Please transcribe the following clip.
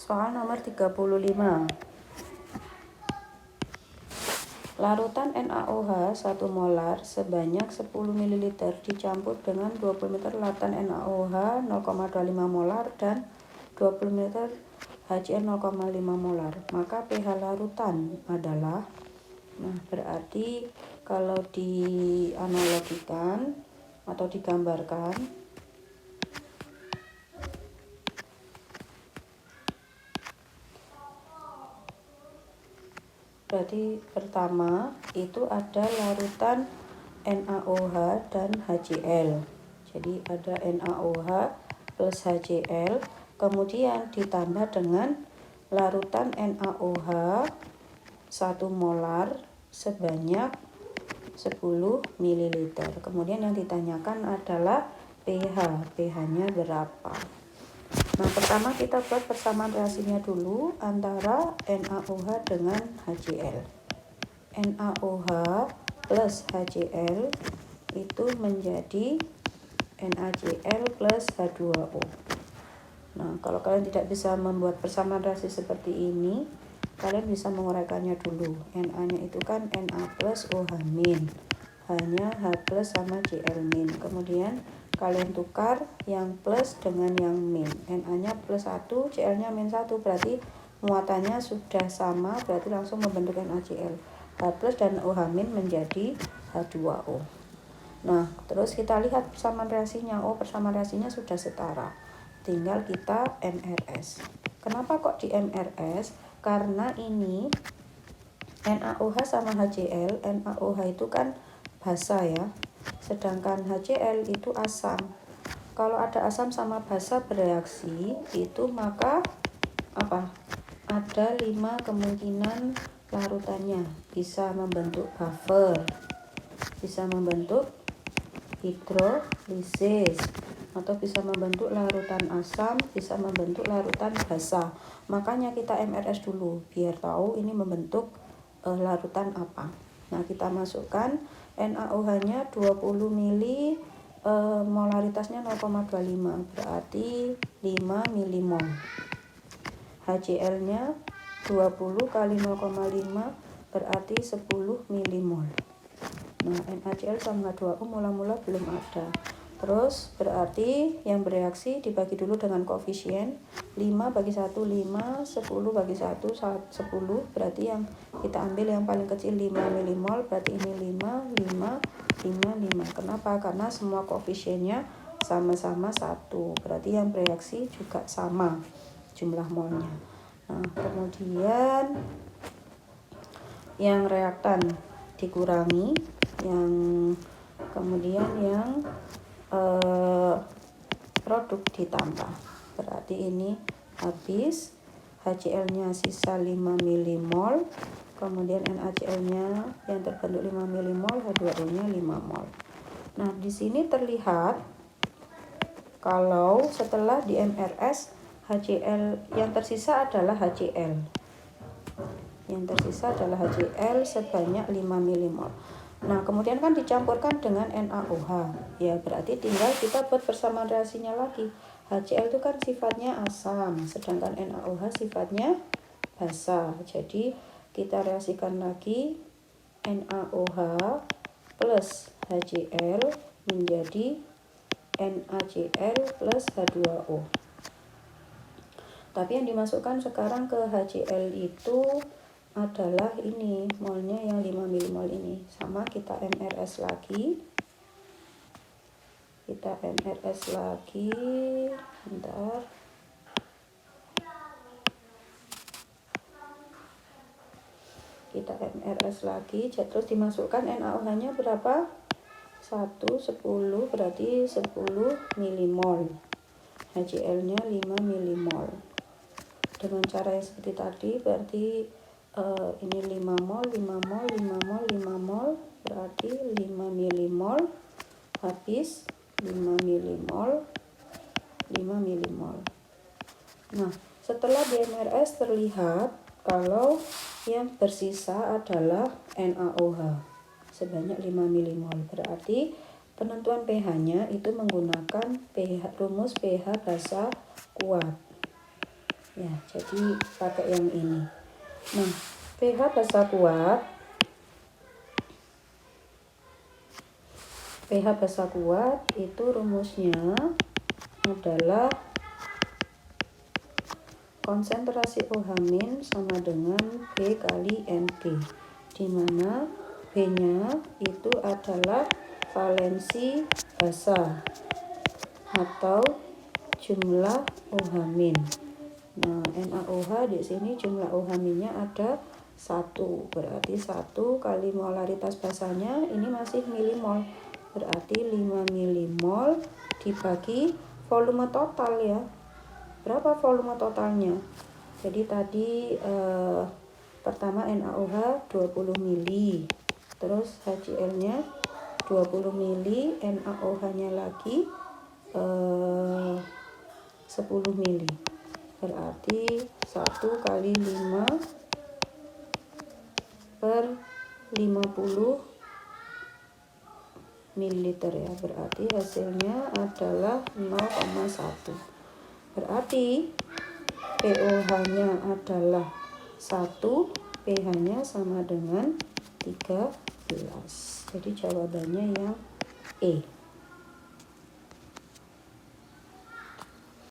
Soal nomor 35. Larutan NaOH 1 molar sebanyak 10 ml dicampur dengan 20 ml larutan NaOH 0,25 molar dan 20 ml HCl 0,5 molar. Maka pH larutan adalah, berarti kalau dianalogikan atau digambarkan, berarti pertama itu ada larutan NaOH dan HCl. Jadi ada NaOH plus HCl, kemudian ditambah dengan larutan NaOH 1 molar sebanyak 10 ml. Kemudian yang ditanyakan adalah pH-nya berapa. Nah, pertama kita buat persamaan reaksinya dulu antara NaOH dengan HCl. NaOH plus HCl itu menjadi NaCl plus H2O. Nah, kalau kalian tidak bisa membuat persamaan reaksi seperti ini, kalian bisa menguraikannya dulu. Na-nya itu kan Na plus OH min, H-nya H plus sama Cl min. Kemudian kalian tukar yang plus dengan yang min. Na-nya plus 1, Cl-nya min 1, berarti muatannya sudah sama, berarti langsung membentuk NaCl. H plus dan OH min menjadi H2O. Nah, terus kita lihat persamaan reaksinya. Oh, persamaan reaksinya sudah setara. Tinggal kita MRS. Kenapa kok di MRS? Karena ini NaOH sama HCl. NaOH itu kan basa ya, sedangkan HCl itu asam. Kalau ada asam sama basa bereaksi itu, maka apa? Ada 5 kemungkinan larutannya. Bisa membentuk buffer, bisa membentuk hidrolisis, atau bisa membentuk larutan asam, bisa membentuk larutan basa. Makanya kita MRS dulu biar tahu ini membentuk larutan apa. Nah, kita masukkan NaOH-nya 20 ml, molaritasnya 0,25, berarti 5 milimol. HCl-nya 20 kali 0,5 berarti 10 milimol. Nah, NaCl sama H2O mula-mula belum ada. Terus berarti yang bereaksi dibagi dulu dengan koefisien 5 bagi 1 5, 10 bagi 1 10, berarti yang kita ambil yang paling kecil 5 milimol, berarti ini 5 5 5 5. Kenapa? Karena semua koefisiennya sama-sama 1, berarti yang bereaksi juga sama jumlah molnya. Nah, kemudian yang reaktan dikurangi, yang kemudian yang produk ditambah, berarti ini habis. HCl-nya sisa 5 milimol, kemudian NaCl-nya yang terbentuk 5 milimol, H2O-nya 5 mol. Nah, di sini terlihat kalau setelah di MRS HCl yang tersisa adalah HCl. Yang tersisa adalah HCl sebanyak 5 milimol. Nah, kemudian kan dicampurkan dengan NaOH. Ya, berarti tinggal kita buat persamaan reaksinya lagi. HCl itu kan sifatnya asam, sedangkan NaOH sifatnya basa. Jadi, kita reaksikan lagi NaOH plus HCl menjadi NaCl plus H2O. Tapi yang dimasukkan sekarang ke HCl itu adalah ini, molnya yang 5 milimol ini. Sama, kita MRS lagi. Bentar. Kita MRS lagi, terus dimasukkan NaOH-nya berapa? 1, 10, berarti 10 milimol. HCl-nya 5 milimol. Dengan cara yang seperti tadi, berarti ini 5 mol, 5 mol, 5 mol, 5 mol, berarti 5 milimol, habis 5 milimol, 5 milimol. Nah, setelah di MRS terlihat kalau yang bersisa adalah NaOH sebanyak 5 milimol, berarti penentuan pH-nya itu menggunakan rumus pH basa kuat. Ya, jadi pakai yang ini. Nah, pH basa kuat. pH basa kuat itu rumusnya adalah konsentrasi OH- sama dengan B kali NG, di mana B-nya itu adalah valensi basa atau jumlah OH-. Nah, NaOH di sini jumlah OH-nya ada 1, berarti 1 kali molaritas basanya ini masih milimol, berarti 5 milimol dibagi volume total ya. Berapa volume totalnya? Jadi tadi pertama NaOH 20 mili, terus HCl-nya 20 mili, NaOH-nya lagi 10 mili. Berarti 1 kali 5 per 50 ml ya. Berarti hasilnya adalah 0,1. Berarti pOH-nya adalah 1, pH-nya sama dengan 13. Jadi jawabannya yang E.